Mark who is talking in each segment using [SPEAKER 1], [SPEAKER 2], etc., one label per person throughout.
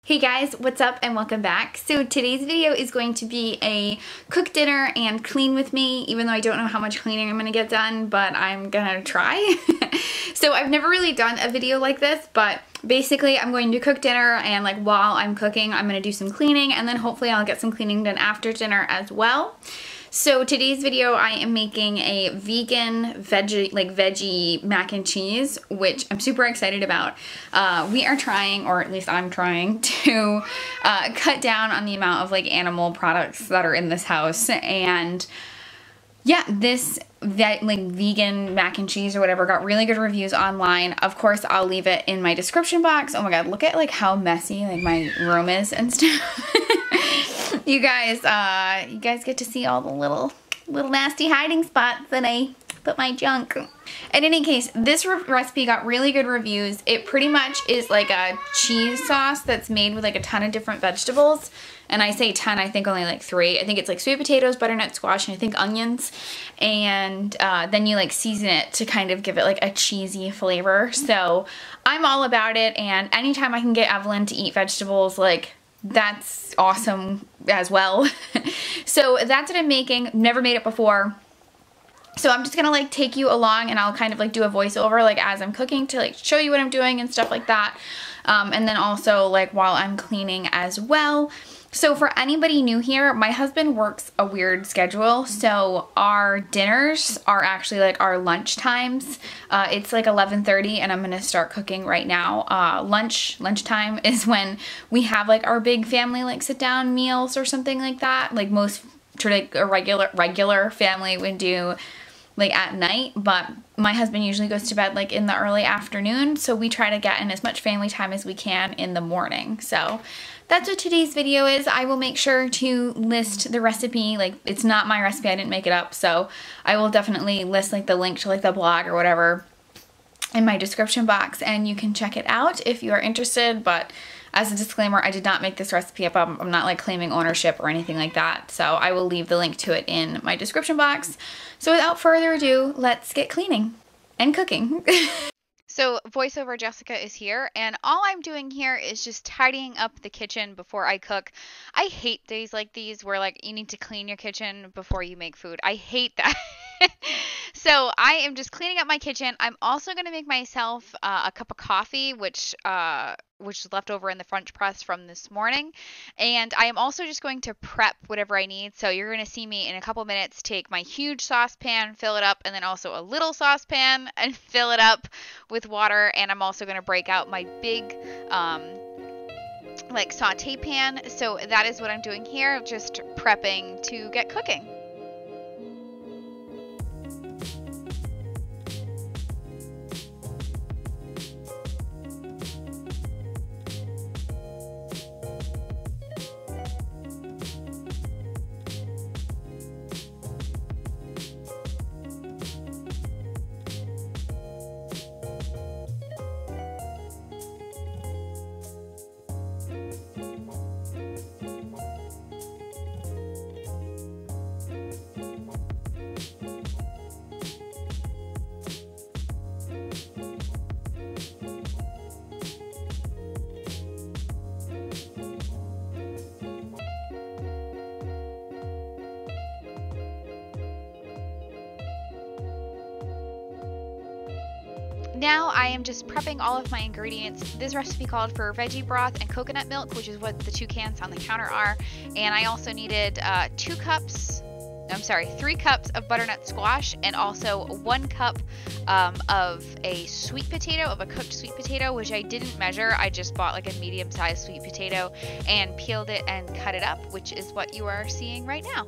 [SPEAKER 1] Hey guys, what's up and welcome back. So today's video is going to be a cook dinner and clean with me, even though I don't know how much cleaning I'm gonna get done, but I'm gonna try. So I've never really done a video like this, but basically I'm going to cook dinner and like while I'm cooking, I'm gonna do some cleaning and then hopefully I'll get some cleaning done after dinner as well. So today's video I am making a vegan veggie mac and cheese, which I'm super excited about. We are trying, or at least I'm trying, to cut down on the amount of like animal products that are in this house. And yeah, this vegan mac and cheese or whatever got really good reviews online. Of course, I'll leave it in my description box. Oh my god, look at like how messy like my room is and stuff. You guys get to see all the little nasty hiding spots that I put my junk. In any case, this recipe got really good reviews. It pretty much is like a cheese sauce that's made with like a ton of different vegetables. And I say 10, I think only like 3. I think it's like sweet potatoes, butternut squash, and I think onions. And then you like season it to kind of give it like a cheesy flavor. So I'm all about it, and anytime I can get Evelyn to eat vegetables, like that's awesome as well. So that's what I'm making. Never made it before. So I'm just gonna like take you along and I'll kind of like do a voiceover like as I'm cooking to like show you what I'm doing and stuff like that. And then also like while I'm cleaning as well. So for anybody new here, my husband works a weird schedule. So our dinners are actually like our lunch times. It's like 11:30 and I'm gonna start cooking right now. Lunchtime is when we have like our big family like sit down meals or something like that. Like most like a regular family would do like at night, but my husband usually goes to bed like in the early afternoon, so we try to get in as much family time as we can in the morning. So that's what today's video is. I will make sure to list the recipe. Like, it's not my recipe, I didn't make it up, so I will definitely list like the link to like the blog or whatever in my description box and you can check it out if you are interested. But as a disclaimer, I did not make this recipe up. I'm not like claiming ownership or anything like that. So I will leave the link to it in my description box. So without further ado, let's get cleaning and cooking. So voiceover Jessica is here, and all I'm doing here is just tidying up the kitchen before I cook. I hate days like these where like you need to clean your kitchen before you make food. I hate that. So I am just cleaning up my kitchen. I'm also going to make myself a cup of coffee, which is left over in the French press from this morning. And I am also just going to prep whatever I need. So you're going to see me in a couple minutes take my huge saucepan, fill it up, and then also a little saucepan and fill it up with water. And I'm also going to break out my big like saute pan. So that is what I'm doing here, just prepping to get cooking. Now I am just prepping all of my ingredients. This recipe called for veggie broth and coconut milk, which is what the 2 cans on the counter are. And I also needed 3 cups of butternut squash and also 1 cup of a sweet potato, of a cooked sweet potato, which I didn't measure. I just bought like a medium-sized sweet potato and peeled it and cut it up, which is what you are seeing right now.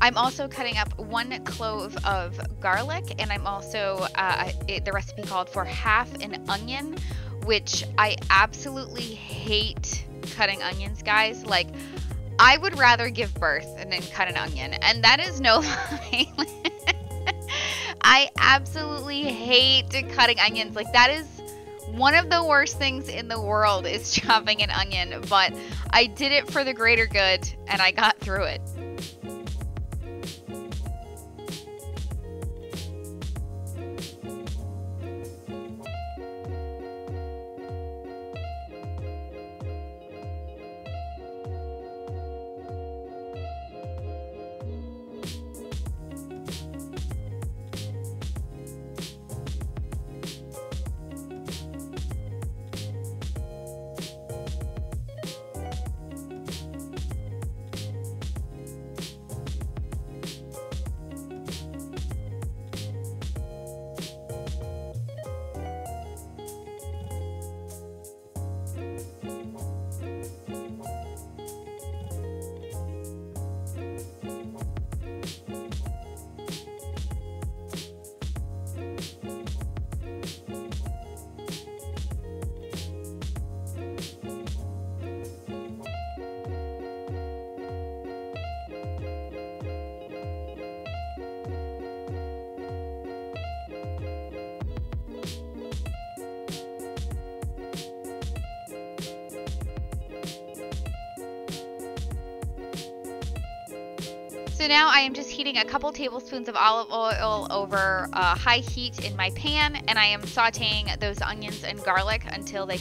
[SPEAKER 1] I'm also cutting up 1 clove of garlic, and I'm also, the recipe called for half an onion, which I absolutely hate cutting onions, guys. Like, I would rather give birth than cut an onion, and that is no lie. I absolutely hate cutting onions. Like, that is one of the worst things in the world, is chopping an onion, but I did it for the greater good, and I got through it. So now I am just heating a couple tablespoons of olive oil over high heat in my pan, and I am sauteing those onions and garlic until they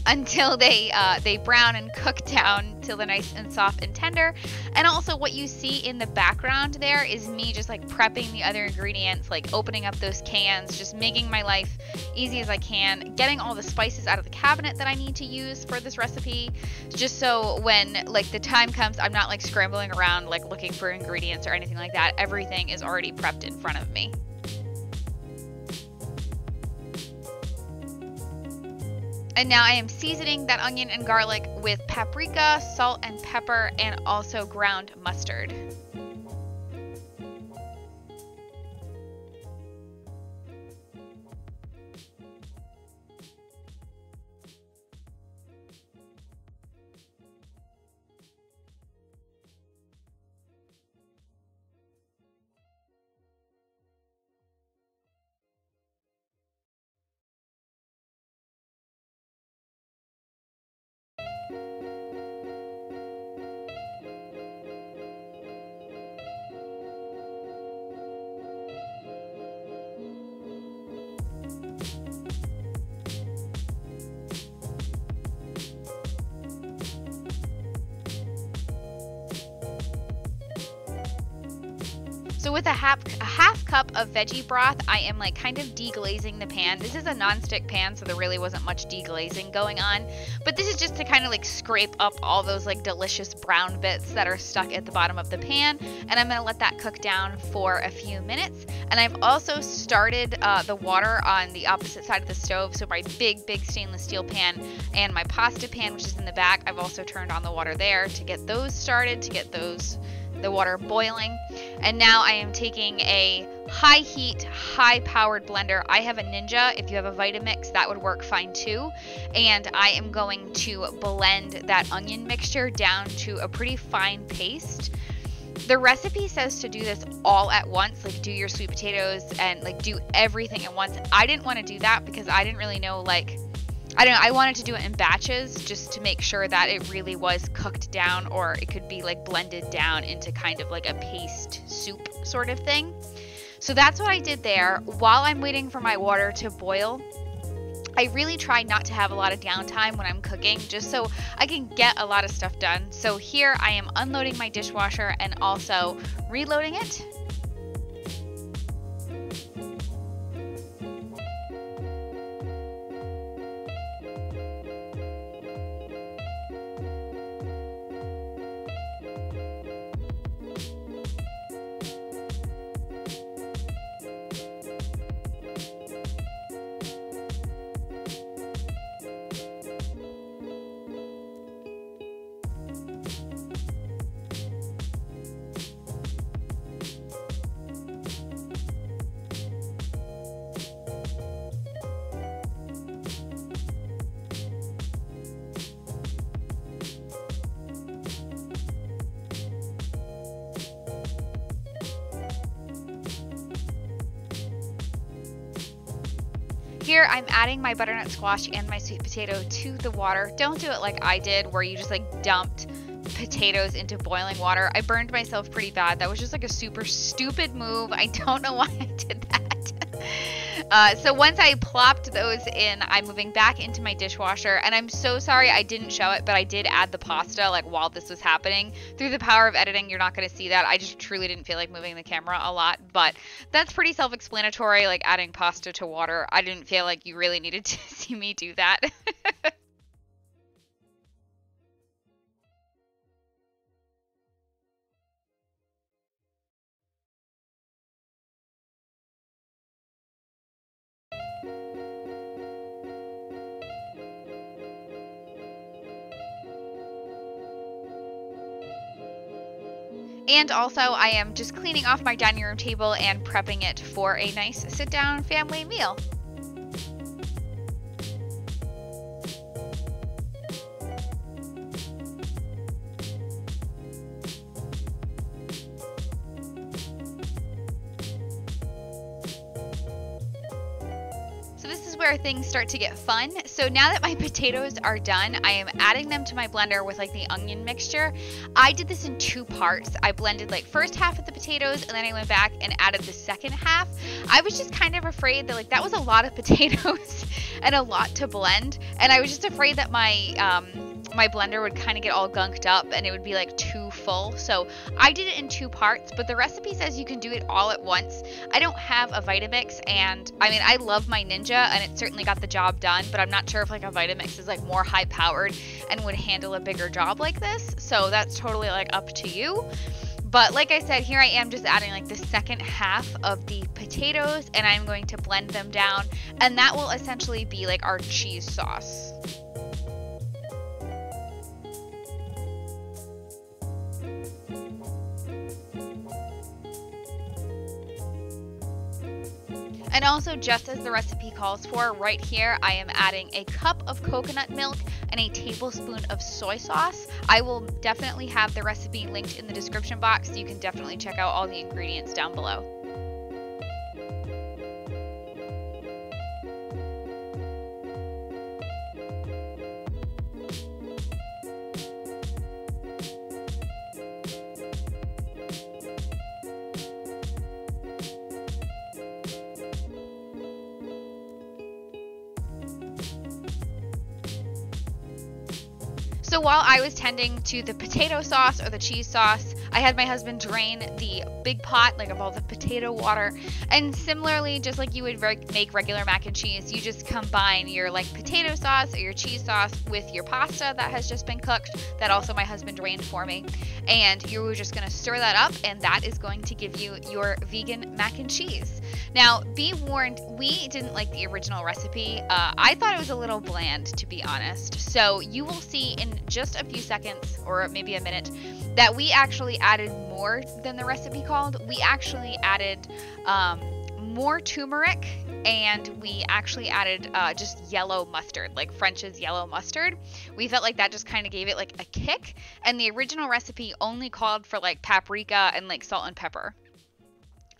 [SPEAKER 1] until they brown and cook down till they're nice and soft and tender. And also, what you see in the background there is me just like prepping the other ingredients, like opening up those cans, just making my life easy as I can, getting all the spices out of the cabinet that I need to use for this recipe, just so when like the time comes, I'm not like scrambling around like looking for ingredients or anything like that. Everything is already prepped in front of me. And now I am seasoning that onion and garlic with paprika, salt and pepper, and also ground mustard. So with a half cup of veggie broth, I am like kind of deglazing the pan. This is a non-stick pan, so there really wasn't much deglazing going on. But this is just to kind of like scrape up all those like delicious brown bits that are stuck at the bottom of the pan. And I'm gonna let that cook down for a few minutes. And I've also started the water on the opposite side of the stove. So my big stainless steel pan and my pasta pan, which is in the back, I've also turned on the water there to get those started, to get the water boiling. And now I am taking a high heat, high powered blender. I have a Ninja. If you have a Vitamix, that would work fine too. And I am going to blend that onion mixture down to a pretty fine paste. The recipe says to do this all at once, like do your sweet potatoes and like do everything at once. I didn't want to do that because I didn't really know, like, I wanted to do it in batches just to make sure that it really was cooked down, or it could be like blended down into kind of like a paste soup sort of thing. So that's what I did there. While I'm waiting for my water to boil, I really try not to have a lot of downtime when I'm cooking, just so I can get a lot of stuff done. So here I am unloading my dishwasher and also reloading it.
[SPEAKER 2] here I'm adding my butternut squash and my sweet potato to the water. Don't do it like I did where you just like dumped potatoes into boiling water. I burned myself pretty bad. That was just like a super stupid move. I don't know why I did that. So once I plopped those in, I'm moving back into my dishwasher, and I'm so sorry I didn't show it, but I did add the pasta like while this was happening. Through the power of editing, you're not going to see that. I just truly didn't feel like moving the camera a lot, but that's pretty self-explanatory, like adding pasta to water. I didn't feel like you really needed to see me do that. And also, I am just cleaning off my dining room table and prepping it for a nice sit-down family meal. Where things start to get fun. So now that my potatoes are done, I am adding them to my blender with like the onion mixture. I did this in 2 parts. I blended like first half of the potatoes, and then I went back and added the second half. I was just kind of afraid that like that was a lot of potatoes and a lot to blend, and I was just afraid that my blender would kind of get all gunked up and it would be like too full. So I did it in 2 parts, but the recipe says you can do it all at once. I don't have a Vitamix, and I mean, I love my Ninja and it certainly got the job done, but I'm not sure if like a Vitamix is like more high powered and would handle a bigger job like this. So that's totally like up to you. But like I said, here I am just adding like the second half of the potatoes, and I'm going to blend them down, and that will essentially be like our cheese sauce. And also, just as the recipe calls for, right here I am adding a cup of coconut milk and a tablespoon of soy sauce. I will definitely have the recipe linked in the description box, so you can definitely check out all the ingredients down below. So while I was tending to the potato sauce or the cheese sauce, I had my husband drain the big pot like of all the potato water. And similarly, just like you would make regular mac and cheese, you just combine your like potato sauce or your cheese sauce with your pasta that has just been cooked, that also my husband drained for me. And you're just gonna stir that up, and that is going to give you your vegan mac and cheese. Now, be warned, we didn't like the original recipe. I thought it was a little bland, to be honest. So you will see in just a few seconds, or maybe a minute, that we actually added more than the recipe called. We actually added more turmeric, and we actually added just yellow mustard, like French's yellow mustard. We felt like that just kind of gave it like a kick, and the original recipe only called for like paprika and like salt and pepper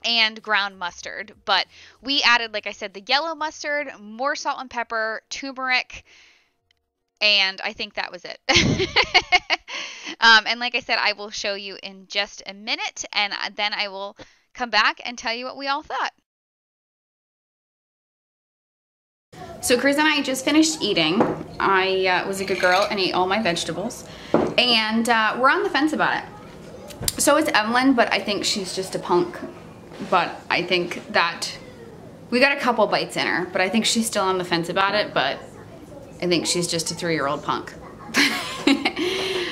[SPEAKER 2] and ground mustard, but we added, like I said, the yellow mustard, more salt and pepper, turmeric, and I think that was it. And like I said, I will show you in just a minute, and then I will come back and tell you what we all thought.
[SPEAKER 1] So Chris and I just finished eating. I was a good girl and ate all my vegetables, and we're on the fence about it. So is Evelyn, but I think she's just a punk. But I think that we got a couple bites in her, but I think she's still on the fence about it, but I think she's just a 3-year-old punk.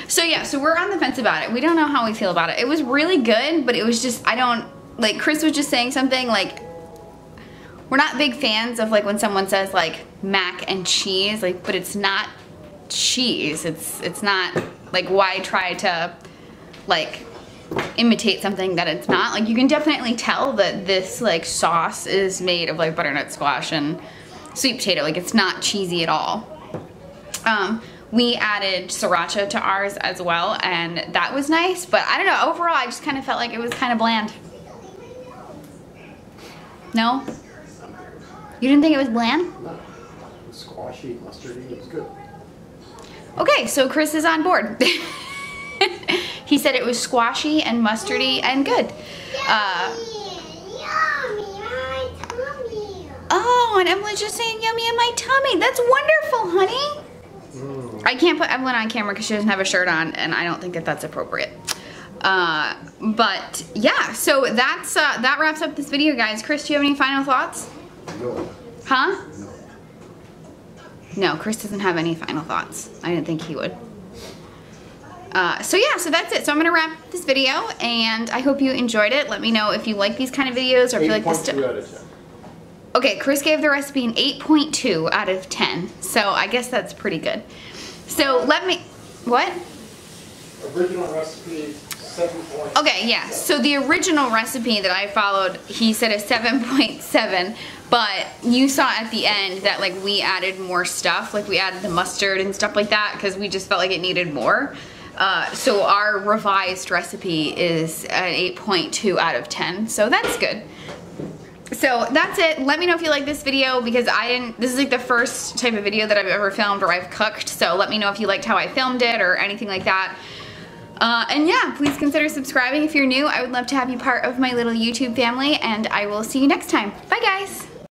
[SPEAKER 1] So yeah, so we're on the fence about it. We don't know how we feel about it. It was really good, but it was just, like Chris was just saying something like, we're not big fans of like when someone says like mac and cheese, like, but it's not cheese. It's not, like, why try to like imitate something that it's not. Like, you can definitely tell that this like sauce is made of like butternut squash and sweet potato. Like, it's not cheesy at all. We added sriracha to ours as well, and that was nice, but I don't know, overall I just kind of felt like it was kind of bland. No? You didn't think it was bland?
[SPEAKER 3] No. It was squashy, mustardy. It was good.
[SPEAKER 1] Okay, so Chris is on board. He said it was squashy and mustardy and good. Oh, and Evelyn's just saying yummy in my tummy. That's wonderful, honey. I can't put Evelyn on camera because she doesn't have a shirt on, and I don't think that that's appropriate. But yeah, so that's that wraps up this video, guys. Chris, do you have any final thoughts?
[SPEAKER 3] No.
[SPEAKER 1] Huh?
[SPEAKER 3] No.
[SPEAKER 1] No, Chris doesn't have any final thoughts. I didn't think he would. So yeah, so that's it. So I'm gonna wrap this video, and I hope you enjoyed it. Let me know if you like these kind of videos, or if you like this stuff.
[SPEAKER 3] 8.2 out of 10.
[SPEAKER 1] Okay, Chris gave the recipe an 8.2 out of 10, so I guess that's pretty good. So let me, what?
[SPEAKER 3] Original recipe, 7.7.
[SPEAKER 1] Okay, yeah, so the original recipe that I followed, he said a 7.7, but you saw at the end that like we added more stuff, like we added the mustard and stuff like that, because we just felt like it needed more. So our revised recipe is an 8.2 out of 10, so that's good. So that's it. Let me know if you like this video, because this is like the first type of video that I've ever filmed where I've cooked, so let me know if you liked how I filmed it or anything like that. And yeah, please consider subscribing if you're new. I would love to have you part of my little YouTube family, and I will see you next time. Bye guys!